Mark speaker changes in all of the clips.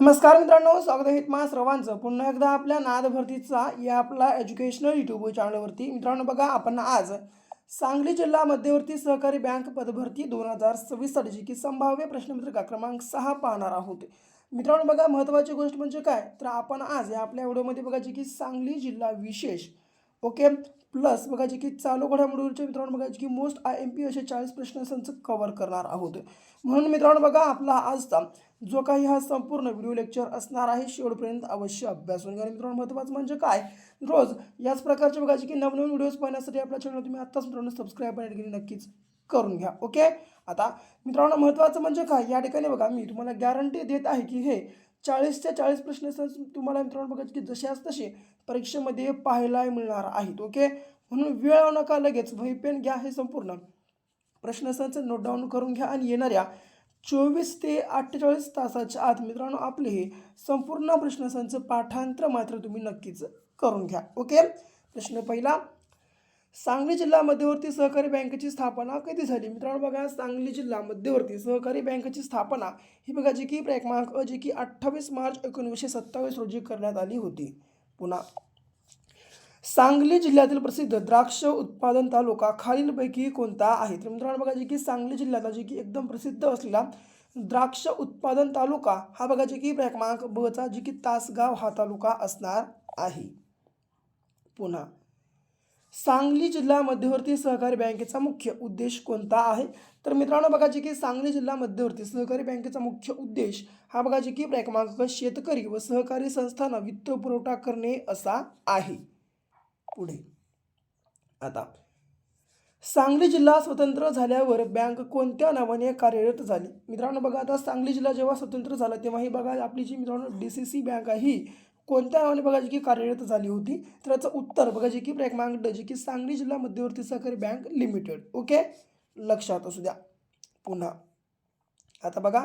Speaker 1: नमस्कार मित्रांनो, स्वागत आहे तुम्हा सर्वांचं पुन्हा एकदा आपल्या नाद भरतीचा या आपला एज्युकेशनल यूट्यूब चॅनलवरती. मित्रांनो बघा, आपण आज सांगली जिल्हा मध्यवर्ती सहकारी बँक पदभरती 2026 साठीची की संभाव्य प्रश्नपत्रिका क्रमांक 6 पाहणार आहोत. मित्रांनो बघा, महत्त्वाची गोष्ट म्हणजे काय, तर आपण आज या आपल्या व्हिडिओमध्ये बघायची की सांगली जिल्हा विशेष ओके प्लस बघायची की चालू घडामोडीवरचे मित्रांनो बघायची की मोस्ट IMP असे 40 प्रश्नसंच कव्हर करणार आहोत. म्हणून मित्रांनो बघा, आपला आजचा जो काही हा संपूर्ण व्हिडिओ लेक्चर असणार आहे शेवटपर्यंत अवश्य अभ्यासून घ्या. मित्रांनो महत्त्वाचं म्हणजे काय, रोज याच प्रकारचे बघायचे की नवनवीन व्हिडिओज पाहण्यासाठी आपल्या चॅनल तुम्ही आत्ताच मित्रांनो सबस्क्राईब आणि नक्कीच करून घ्या. ओके, आता मित्रांनो महत्त्वाचं म्हणजे काय, या ठिकाणी बघा मी तुम्हाला गॅरंटी देत आहे की हे 40चे 40 प्रश्न तुम्हाला मित्रांनो बघायचे की जशाच तसे परीक्षेमध्ये पाहायला मिळणार आहेत. ओके, म्हणून वेळ लावू नका, लगेच वही पेन घ्या, हे संपूर्ण प्रश्नसंच नोट डाऊन करून घ्या आणि येणाऱ्या 24 ते 48 तासाच्या आत मित्रांनो आपले हे संपूर्ण प्रश्नसंच पाठांतर मात्र तुम्ही नक्कीच करून घ्या. ओके, प्रश्न पहिला, सांगली जिल्हा मध्यवर्ती सहकारी बँकेची स्थापना कधी झाली? मित्रांनो बघा, सांगली जिल्हा मध्यवर्ती सहकारी बँकेची स्थापना ही बघा जी की क्रमांक जी की 28 मार्च 1927 रोजी करण्यात आली होती. पुन्हा, सांगली जिल्ह्यातील प्रसिद्ध द्राक्ष उत्पादन तालुका खालीलपैकी कोणता आहे? तर मित्रांनो बघा, जे की सांगली जिल्ह्यातला जे की एकदम प्रसिद्ध असलेला द्राक्ष उत्पादन तालुका हा बघा जे की क्रमांक ब चा जे की तासगाव हा तालुका असणार आहे. पुन्हा, सांगली जिल्हा मध्यवर्ती सहकारी बँकेचा मुख्य उद्देश कोणता आहे? तर मित्रांनो बघा जे की सांगली जिल्हा मध्यवर्ती सहकारी बँकेचा मुख्य उद्देश हा बघा जे की क्रमांक शेतकरी व सहकारी संस्थांना वित्त पुरवठा करणे असा आहे. पुढे, आता सांगली जिल्हा स्वतंत्र झाल्यावर बँक कोणत्या नावाने कार्यरत झाली? मित्रांनो बघा, आता सांगली जिल्हा जेव्हा स्वतंत्र झाला तेव्हा ही बघा आपली जी मित्रांनो DCC बँक आहे ही कोणत्या नावाने बघा जी की कार्यरत झाली होती? तर याचं उत्तर बघा जी की क्रमांक ड जी की सांगली जिल्हा मध्यवर्ती सहकारी बँक लिमिटेड. ओके, लक्षात असू द्या. पुन्हा, आता बघा,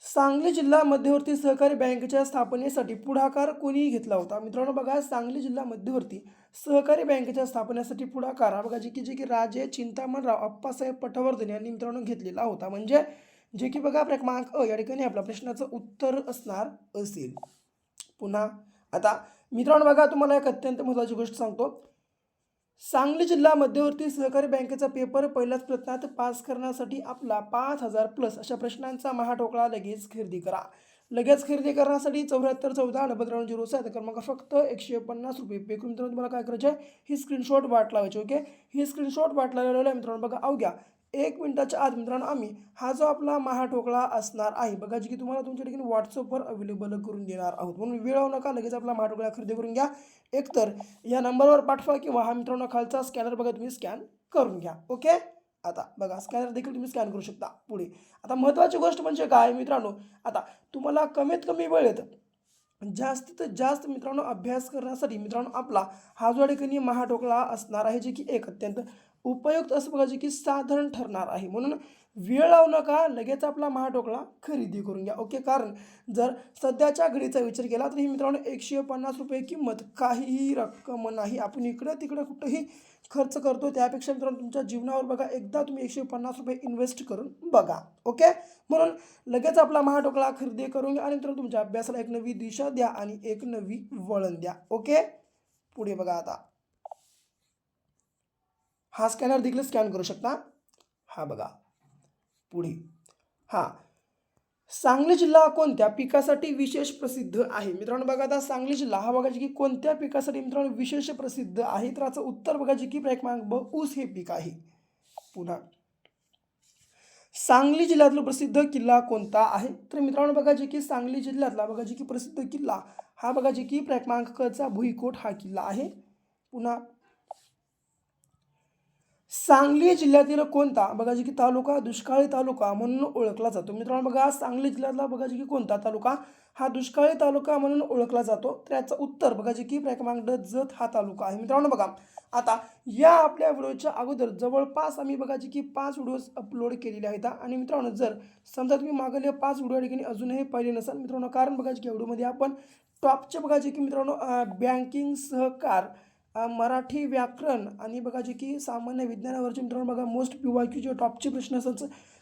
Speaker 1: सांगली जिल्हा मध्यवर्ती सहकारी बँकेच्या स्थापनेसाठी पुढाकार कोणी घेतला होता? मित्रांनो बघा, सांगली जिल्हा मध्यवर्ती सहकारी बँकेच्या स्थापनेसाठी पुढाकार हा बघा जे की राजे चिंतामणराव अप्पासाहेब पटवर्धन यांनी मित्रांनो घेतलेला होता. म्हणजे जे की बघा क्रमांक अ या ठिकाणी आपल्या प्रश्नाचं उत्तर असणार असेल. पुन्हा, आता मित्रांनो बघा, तुम्हाला एक अत्यंत महत्त्वाची गोष्ट सांगतो. सांगली जिल्हा मध्यवर्ती सहकारी बँकेचा पेपर पहिल्याच प्रयत्नात पास करण्यासाठी आपला 5000 प्लस अशा प्रश्नांचा महाठोकळा लगेच खरेदी करा. लगेच खरेदी करण्यासाठी 74 14 9307 क्रमांक फक्त 150 रुपये पे करून मित्रांनो तुम्हाला काय करायचे आहे, ही स्क्रीनशॉट वाट लावायची. ओके, ही स्क्रीनशॉट वाट लावलेला मित्रांनो बघा अवघ्या 1 मिनिटाच्या आत मित्रांनो आम्ही हा जो आपला महाठोकळा असणार आहे बघा जी की तुम्हाला तुमच्या ठिकाणी व्हॉट्सअपवर अवेलेबल करून देणार आहोत. म्हणून वेळ लावू नका, लगेच आपला महाठोकळा खरेदी करून घ्या. एकतर या नंबरवर पाठवा किंवा हा मित्रांनो खालचा स्कॅनर बघा तुम्ही स्कॅन करून घ्या. ओके, आता बघा स्कॅनर देखील तुम्ही स्कॅन करू शकता. पुढे, आता महत्त्वाची गोष्ट म्हणजे काय मित्रांनो, आता तुम्हाला कमीत कमी वेळेत जास्तीत जास्त मित्रांनो अभ्यास करण्यासाठी मित्रांनो आपला हा जो ठिकाणी महाठोकळा असणार आहे जे की एक अत्यंत उपयुक्त असं बघा जे की साधारण ठरणार आहे. म्हणून वेळ लावू नका, लगेच आपला महाठोकळा खरेदी करून घ्या. ओके, कारण जर सध्याच्या घडीचा विचार केला तर ही मित्रांनो 150 रुपये किंमत काहीही रक्कम नाही. आपण इकडं तिकडं कुठंही खर्च करतो, त्यापेक्षा मित्रांनो तुमच्या जीवनावर बघा एकदा तुम्ही 150 रुपये इन्व्हेस्ट करून बघा. ओके, म्हणून लगेच आपला महाठोकळा खरेदी करून घ्या आणि मित्रांनो तुमच्या अभ्यासाला एक नवी दिशा द्या आणि एक नवी वळण द्या. ओके, पुढे बघा, आता हा स्कॅनर देखील स्कॅन करू शकता. हा बघा, पुढे, हा सांगली जिल्हा कोणत्या पिकासाठी विशेष प्रसिद्ध आहे? मित्रांनो बघा, आता सांगली जिल्हा हा बघा की कोणत्या पिकासाठी मित्रांनो विशेष प्रसिद्ध आहे? तर याचं उत्तर बघा जी की क्रमांक ब ऊस हे पीक आहे. पुन्हा, सांगली जिल्ह्यातील प्रसिद्ध किल्ला कोणता आहे? तर मित्रांनो बघा जे की सांगली जिल्ह्यातला बघा जी की प्रसिद्ध किल्ला हा बघा जी की क्रमांक क चा भुईकोट हा किल्ला आहे. पुन्हा, सांगली जिल्ह्यातील कोणता बघा जी की तालुका दुष्काळी तालुका म्हणून ओळखला जातो? मित्रांनो बघा, सांगली जिल्ह्यातला बघा जी की कोणता तालुका हा दुष्काळी तालुका म्हणून ओळखला जातो? तर याचं उत्तर बघा जी की क्रमांक ड जत हा तालुका आहे. मित्रांनो बघा, आता या आपल्या व्हिडिओच्या अगोदर जवळपास आम्ही बघा जी की 5 व्हिडिओज अपलोड केलेले आहेत. आणि मित्रांनो जर समजा तुम्ही मागील 5 व्हिडिओ ठिकाणी अजूनही पाहिले नसाल मित्रांनो, कारण बघा जी की व्हिडिओमध्ये आपण टॉपचे बघा जे की मित्रांनो बँकिंग सहकार मराठी व्याकरण आणि बघा जे की सामान्य विज्ञानावरचे मित्रांनो बघा मोस्ट PYQ जे टॉपचे प्रश्न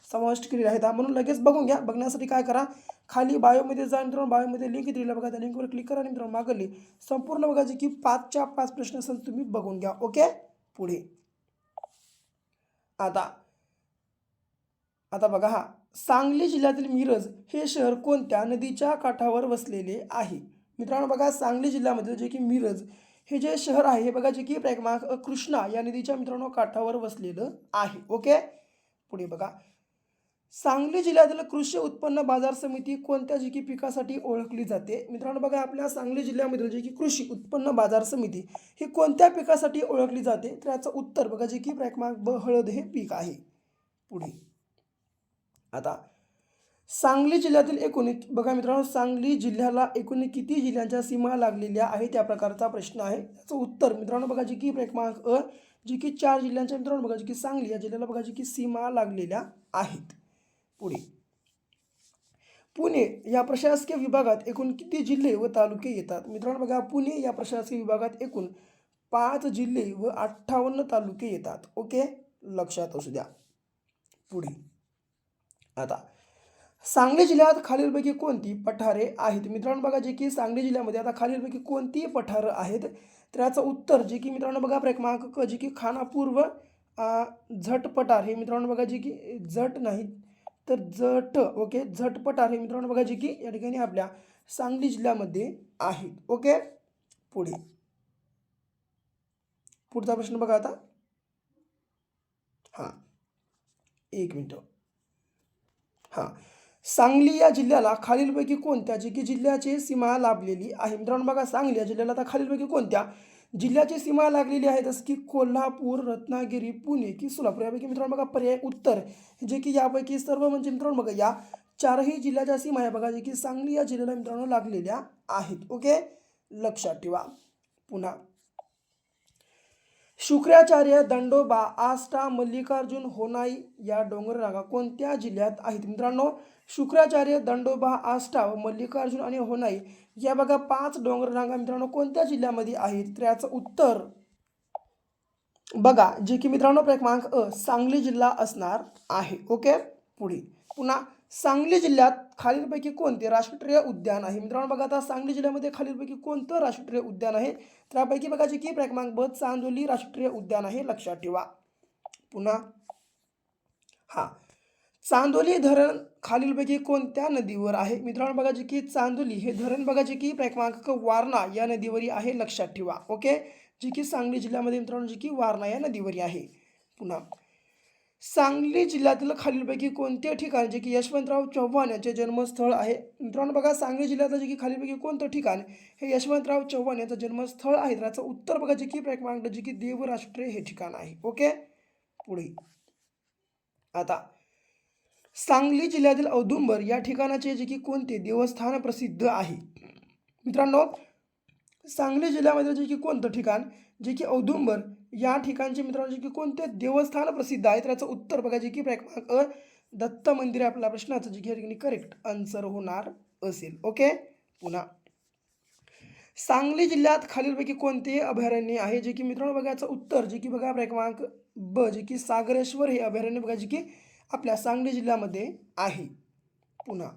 Speaker 1: समाविष्ट केलेले आहेत. म्हणून लगेच बघून घ्या. बघण्यासाठी काय करा, खाली बायोमध्ये जा मित्रांनो, बायोमध्ये लिंक दिलेली बघा, त्या लिंकवर क्लिक करा आणि मित्रांनो मागली संपूर्ण बघा जे की 5च्या 5 प्रश्न असतात तुम्ही बघून घ्या. ओके. पुढे आता बघा, सांगली जिल्ह्यातील मिरज हे शहर कोणत्या नदीच्या काठावर वसलेले आहे? मित्रांनो बघा, सांगली जिल्ह्यामध्ये जे की मिरज हे जे शहर आहे हे बघा जे की क्रमांक कृष्णा या नदीच्या मित्रांनो काठावर वसलेलं आहे. ओके. पुढे बघा, सांगली जिल्ह्यातील कृषी उत्पन्न बाजार समिती कोणत्या जी की पिकासाठी ओळखली जाते? मित्रांनो बघा, आपल्या सांगली जिल्ह्यामधील जे की कृषी उत्पन्न बाजार समिती ही कोणत्या पिकासाठी ओळखली जाते? तर याचं उत्तर बघा जे की क्रमांक ब हळद हे पीक आहे. पुढे आता सांगली जिल्ह्यातील एकूण बघा मित्रांनो, सांगली जिल्ह्याला एकूण किती जिल्ह्यांच्या सीमा लागलेल्या आहेत त्या प्रकारचा प्रश्न आहे. याचं उत्तर मित्रांनो बघा जे की क्रमांक अ जी की 4 जिल्ह्यांच्या मित्रांनो बघा जे की सांगली या जिल्ह्याला बघा जे की सीमा लागलेल्या आहेत. पुढे पुणे या प्रशासकीय विभागात एकूण किती जिल्हे व तालुके येतात? मित्रांनो बघा, पुणे या प्रशासकीय विभागात एकूण 5 जिल्हे व 58 तालुके येतात. ओके, लक्षात असू द्या. पुढे आता सांगली जिल्ह्यात खालीलपैकी कोणती पठारे आहेत? मित्रांनो बघा जे की सांगली जिल्ह्यामध्ये आता खालीलपैकी कोणती पठारं आहेत? तर याचं उत्तर जे की मित्रांनो बघा क्रमांक क जे की खानापूर व झट पठार हे मित्रांनो बघा जे की जट नाही तर जट. ओके, झट पठार हे मित्रांनो बघा जे की या ठिकाणी आपल्या सांगली जिल्ह्यामध्ये आहेत. ओके. पुढचा प्रश्न बघा आता. हां, एक मिनटं. हां, सांगली या जिल्ह्याला खालीलपैकी कोणत्या जी की जिल्ह्याची सीमा लाभलेली आहे? मित्रांनो बघा, सांगली या जिल्ह्याला आता खालीलपैकी कोणत्या जिल्ह्याची सीमा लागलेली आहे? जसं की कोल्हापूर, रत्नागिरी, पुणे की सोलापूर. यापैकी मित्रांनो बघा पर्याय उत्तर जे की यापैकी सर्व म्हणजे मित्रांनो बघा या 4ही जिल्ह्याच्या सीमा आहे बघा जे की सांगली या जिल्ह्याला मित्रांनो लागलेल्या आहेत. ओके, लक्षात ठेवा. पुन्हा शुक्राचार्य, दंडोबा, आष्टा, मल्लिकार्जुन, होनाई या डोंगररांगा कोणत्या जिल्ह्यात आहेत? मित्रांनो, शुक्राचार्य, दंडोबा, आष्टा व मल्लिकार्जुन आणि होनाई या बघा 5 डोंगररांगा मित्रांनो कोणत्या जिल्ह्यामध्ये आहेत? तर याचं उत्तर बघा जे की मित्रांनो क्रमांक अ सांगली जिल्हा असणार आहे. ओके. पुन्हा सांगली जिल्ह्यात खालीलपैकी कोणते राष्ट्रीय उद्यान आहे? मित्रांनो बघा, आता सांगली जिल्ह्यामध्ये खालीलपैकी कोणतं राष्ट्रीय उद्यान आहे? त्यापैकी बघा जे की क्रमांक ब चांदोली राष्ट्रीय उद्यान आहे. लक्षात ठेवा. पुन्हा चांदोली धरण खालीलपैकी कोणत्या नदीवर आहे? मित्रांनो बघा जे की चांदोली हे धरण बघा जे की क्रमांक वारणा या नदीवरी आहे. लक्षात ठेवा. ओके, जे की सांगली जिल्ह्यामध्ये मित्रांनो जे की वारणा या नदीवरी आहे. पुन्हा सांगली जिल्ह्यातील खालीलपैकी कोणते ठिकाण जे की यशवंतराव चव्हाण यांचे जन्मस्थळ आहे? मित्रांनो बघा, सांगली जिल्ह्यातलं जे की खालीलपैकी कोणतं ठिकाण हे यशवंतराव चव्हाण यांचं जन्मस्थळ आहे? त्याचं उत्तर बघा जे की क्रमांक जे की देवराष्ट्रे हे ठिकाण आहे. ओके. पुढे आता सांगली जिल्ह्यातील औदुंबर या ठिकाणाचे जे की कोणते देवस्थान प्रसिद्ध आहे? मित्रांनो, सांगली जिल्ह्यामध्ये जे की कोणतं ठिकाण जे की औदुंबर या ठिकाणचे मित्रांनो जे की कोणते देवस्थान प्रसिद्ध आहे? त्याचं उत्तर बघा जे की क्रमांक अ दत्त मंदिर आहे आपल्या प्रश्नाचं जे की या ठिकाणी करेक्ट आन्सर होणार असेल. ओके. पुन्हा सांगली जिल्ह्यात खालीलपैकी कोणते अभयारण्य आहे? जे की मित्रांनो बघा याचं उत्तर जे की बघा क्रमांक ब जे की सागरेश्वर हे अभयारण्य बघा जे की आपल्या सांगली जिल्ह्यामध्ये आहे. पुन्हा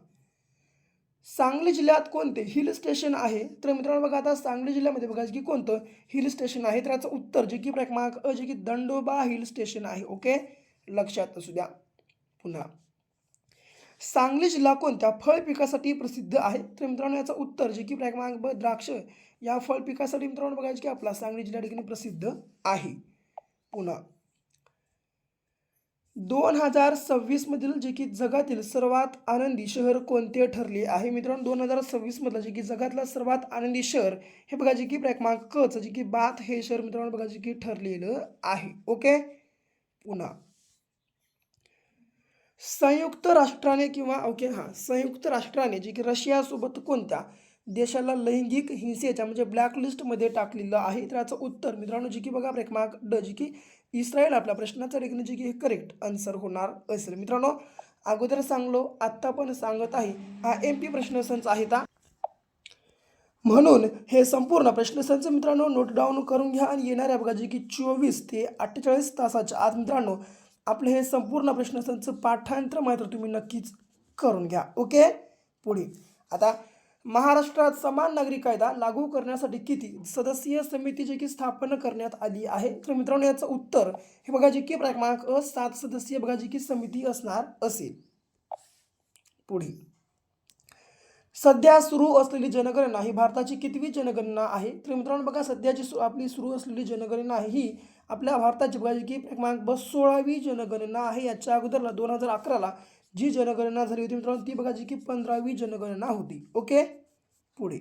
Speaker 1: सांगली जिल्ह्यात कोणते हिल स्टेशन आहे? तर मित्रांनो बघा, आता सांगली जिल्ह्यामध्ये बघा की कोणतं हिल स्टेशन आहे? तर याचं उत्तर जे की क्रमांक अ जे की दंडोबा हिल स्टेशन आहे. ओके, लक्षात असू द्या. पुन्हा सांगली जिल्हा कोणत्या फळ पिकासाठी प्रसिद्ध आहे? तर मित्रांनो याचं उत्तर जे की क्रमांक ब द्राक्ष या फळ पिकासाठी मित्रांनो बघायचं की आपला सांगली जिल्हा ठिकाणी प्रसिद्ध आहे. पुन्हा 2026 मधील जे की जगातील सर्वात आनंदी शहर कोणते ठरले आहे? मित्रांनो 2026 मधलं जे की जगातलं सर्वात आनंदी शहर हे बघा जे की क्रमांक क चं जे की बाथ हे शहर मित्रांनो बघा जे की ठरलेलं आहे. ओके. पुन्हा संयुक्त राष्ट्राने किंवा संयुक्त राष्ट्राने जे की रशियासोबत कोणत्या देशाला लैंगिक हिंसेच्या म्हणजे ब्लॅकलिस्टमध्ये टाकलेलं आहे? तर याचं उत्तर मित्रांनो जे की बघा क्रमांक ड जे की इस्रायल आपल्या प्रश्नाचं ठिकाणी जे की हे करेक्ट आन्सर होणार असेल. मित्रांनो अगोदर सांगलो, आत्ता पण सांगत आहे, हा MP प्रश्नसंच आहे म्हणून हे संपूर्ण प्रश्नसंच मित्रांनो नोट डाऊन करून घ्या आणि येणाऱ्या बघा जे की 24 ते 48 तासाच्या आत मित्रांनो आपले हे संपूर्ण प्रश्नसंच पाठांतर मात्र तुम्ही नक्कीच करून घ्या. ओके. पुढे आता महाराष्ट्रात समान नागरी कायदा लागू करण्यासाठी किती सदस्यीय समिती जी की स्थापन करण्यात आली आहे? तर मित्रांनो याचं उत्तर हे बघा जी की क्रमांक 7 सदस्यीय बघा जी की समिती असणार असेल. पुढे सध्या सुरू असलेली जनगणना ही भारताची कितवी जनगणना आहे? तर मित्रांनो बघा सध्याची आपली सुरू असलेली जनगणना आहे ही आपल्या भारताची बघा जी की क्रमांक 16वी जनगणना आहे. याच्या अगोदरला 2011ला जी जनगणना झाली होती मित्रांनो ती बघा जी की 15वी जनगणना होती. ओके. पुढे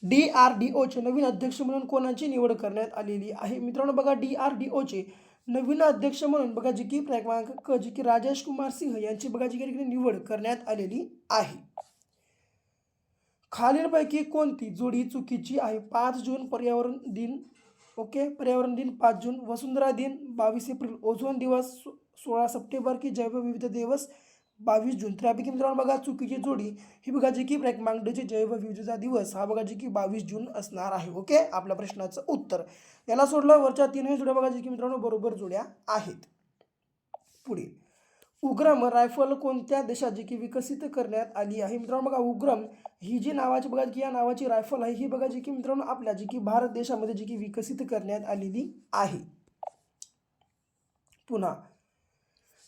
Speaker 1: DRDOचे नवीन अध्यक्ष म्हणून कोणाची निवड करण्यात आलेली आहे? मित्रांनो बघा DRDOचे नवीन अध्यक्ष म्हणून बघा जी की क्रमांक क जी की राजेश कुमार सिंह यांची बघा जी की निवड करण्यात आलेली आहे. खालीलपैकी कोणती जोडी चुकीची आहे? 5 जून पर्यावरण दिन. ओके. पर्यावरण दिन 5 जून, वसुंधरा दिन 22 एप्रिल, ओझोन दिवस 16 सप्टेंबर की जैवविविध दिवस 22 जून. त्यापैकी मित्रांनो बघा चुकीची जोडी ही बघा जी की क्रमांक ड जैवविविधता दिवस हा बघा जी की 22 जून असणार आहे. ओके. आपल्या प्रश्नाचं उत्तर. याला सोडलं वरच्या तीनही जोड्या बघा जी की मित्रांनो बरोबर जोड्या आहेत. पुढे उग्रम रायफल कोणत्या देशात जी की विकसित करण्यात आली आहे? मित्रांनो बघा उग्रम ही जी नावाची बघा की या नावाची रायफल आहे ही बघा जी की मित्रांनो आपल्या जी की भारत देशामध्ये जी की विकसित करण्यात आलेली आहे. पुन्हा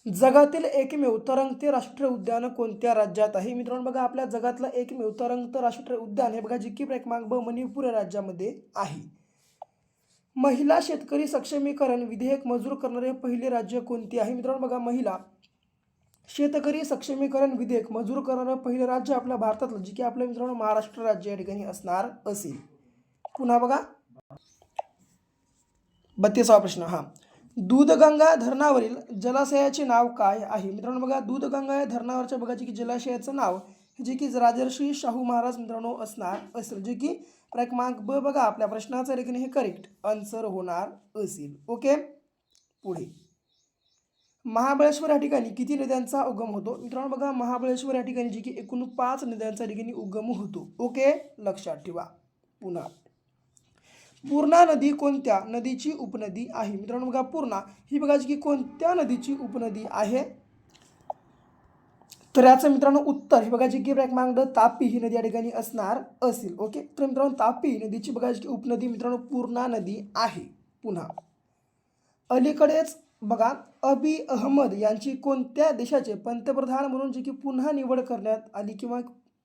Speaker 1: जगातील एकमेव तरंगते राष्ट्रीय उद्यान कोणत्या राज्यात आहे? मित्रांनो बघा आपल्या जगातलं एकमेव तरंगत राष्ट्रीय उद्यान हे बघा जी की क्रमांक ब मणिपूर या राज्यामध्ये आहे. महिला शेतकरी सक्षमीकरण विधेयक मंजूर करणारे पहिले राज्य कोणते आहे? मित्रांनो बघा महिला शेतकरी सक्षमीकरण विधेयक मंजूर करणारं पहिलं राज्य आपल्या भारतातलं जे की आपलं मित्रांनो महाराष्ट्र राज्य या ठिकाणी असणार असेल. पुन्हा बघा 32वा प्रश्न. हा दूधगंगा धरणावरील जलाशयाचे नाव काय आहे? मित्रांनो बघा दूधगंगा या धरणावरच्या बघा जे की जलाशयाचं नाव जे की राजर्षी शाहू महाराज मित्रांनो असणार असेल. जे की क्रमांक ब बघा आपल्या प्रश्नाचं लेखन हे करेक्ट आन्सर होणार असेल. ओके. पुढे महाबळेश्वर या ठिकाणी किती नद्यांचा उगम होतो? मित्रांनो बघा महाबळेश्वर या ठिकाणी जी की एकूण 5 नद्यांचा ठिकाणी उगम होतो. ओके. लक्षात ठेवा. पुन्हा पूर्णा नदी कोणत्या नदीची उपनदी आहे? मित्रांनो बघा पूर्णा ही बघा जी की कोणत्या नदीची उपनदी आहे? तर याचं मित्रांनो उत्तर हे बघा जी की क्रमांक तापी ही नदी या ठिकाणी असणार असेल. ओके. तर मित्रांनो तापी नदीची बघा जी की उपनदी मित्रांनो पूर्णा नदी आहे. पुन्हा अलीकडेच बघा अबी अहमद यांची कोणत्या देशाचे पंतप्रधान म्हणून जी की पुन्हा निवड करण्यात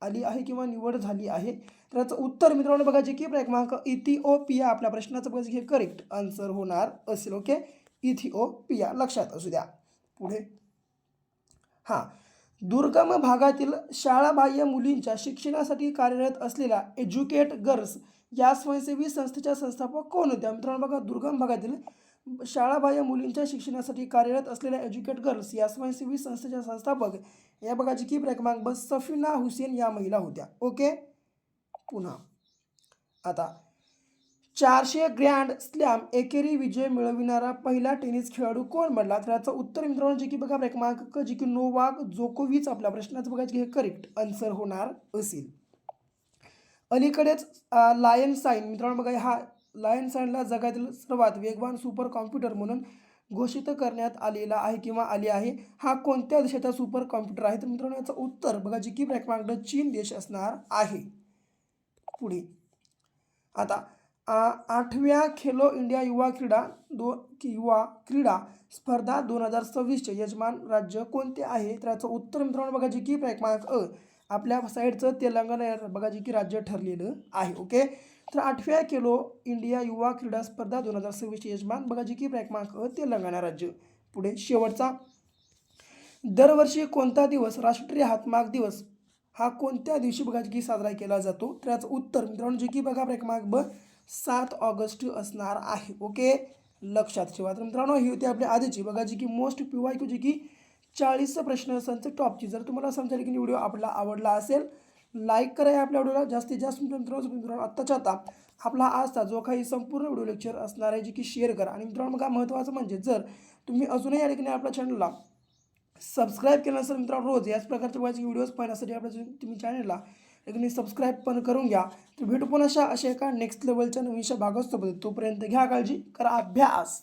Speaker 1: आली आहे किंवा निवड झाली आहे? तर याचं उत्तर मित्रांनो बघा जे की क्रमांक इथिओपिया आपल्या प्रश्नाचं बघा हे करेक्ट आन्सर होणार असेल. ओके. इथिओपिया लक्षात असू द्या. पुढे हां दुर्गम भागातील शाळाबाह्य मुलींच्या शिक्षणासाठी कार्यरत असलेल्या एज्युकेट गर्ल्स या स्वयंसेवी संस्थेच्या संस्थापक कोण होत्या? मित्रांनो बघा दुर्गम भागातील शाळाबाह्य मुलींच्या शिक्षणासाठी कार्यरत असलेल्या एज्युकेट गर्ल्स या स्वयंसेवी संस्थेच्या संस्थापक या बघा जी की क्रमांक सफीना हुसेन या महिला होत्या. ओके. पुन्हा आता 400 ग्रँड स्लॅम एकेरी विजय मिळविणारा पहिला टेनिस खेळाडू कोण बनला? तर याचं उत्तर मित्रांनो जे की बघा क्रमांक क जी की नोवाक जोकोविच आपल्या प्रश्नाचं बघा हे करेक्ट आन्सर होणार असेल. अलीकडेच लायन साइन मित्रांनो बघा हा लायन साइनला जगातील सर्वात वेगवान सुपर कॉम्प्युटर म्हणून घोषित करण्यात आलेला आहे किंवा आले आहे. हा कोणत्या देशाचा सुपर कॉम्प्युटर आहे? तर मित्रांनो याचं उत्तर बघा जी की क्रमांक चीन देश असणार आहे. पुढे आता 8व्या खेलो इंडिया युवा क्रीडा स्पर्धा 2026चे यजमान राज्य कोणते आहे? तर याचं उत्तर मित्रांनो बघा जी की क्रमांक अ आपल्या साईडचं तेलंगणा बघा जी की राज्य ठरलेलं आहे. ओके. तर 8व्या खेलो इंडिया युवा क्रीडा स्पर्धा 2026चे यजमान बघा जी की क्रमांक अ तेलंगणा राज्य. पुढे शेवटचा दरवर्षी कोणता दिवस राष्ट्रीय हातमाग दिवस हा कोणत्या दिवशी बघा की साजरा केला जातो? तर याचं उत्तर मित्रांनो जे की बघा क्रमांक ब 7 ऑगस्ट असणार आहे. ओके. लक्षात ठेवा. तर मित्रांनो ही होती आपली आधीची बघा जी की मोस्ट PYQ जी की 40 प्रश्न संच टॉपची. जर तुम्हाला समजा की व्हिडिओ आपला आवडला असेल लाईक करा या आपल्या व्हिडिओला जास्तीत जास्त मित्रांनो आत्ताच्या आता आपला आजचा जो काही संपूर्ण व्हिडिओ लेक्चर असणार आहे जे की शेअर करा. आणि मित्रांनो बघा महत्त्वाचं म्हणजे जर तुम्ही अजूनही या ठिकाणी आपल्या चॅनलला सबस्क्राईब केलं नसेल मित्रांनो रोज याच प्रकारचे व्हिडिओज पाहण्यासाठी आपल्या तुम्ही चॅनलला एकदा सबस्क्राईब पण करून घ्या. तर भेटू पुन्हा अशा एका नेक्स्ट लेवलच्या नवीनशा भागासोबत. तोपर्यंत घ्या काळजी करा अभ्यास.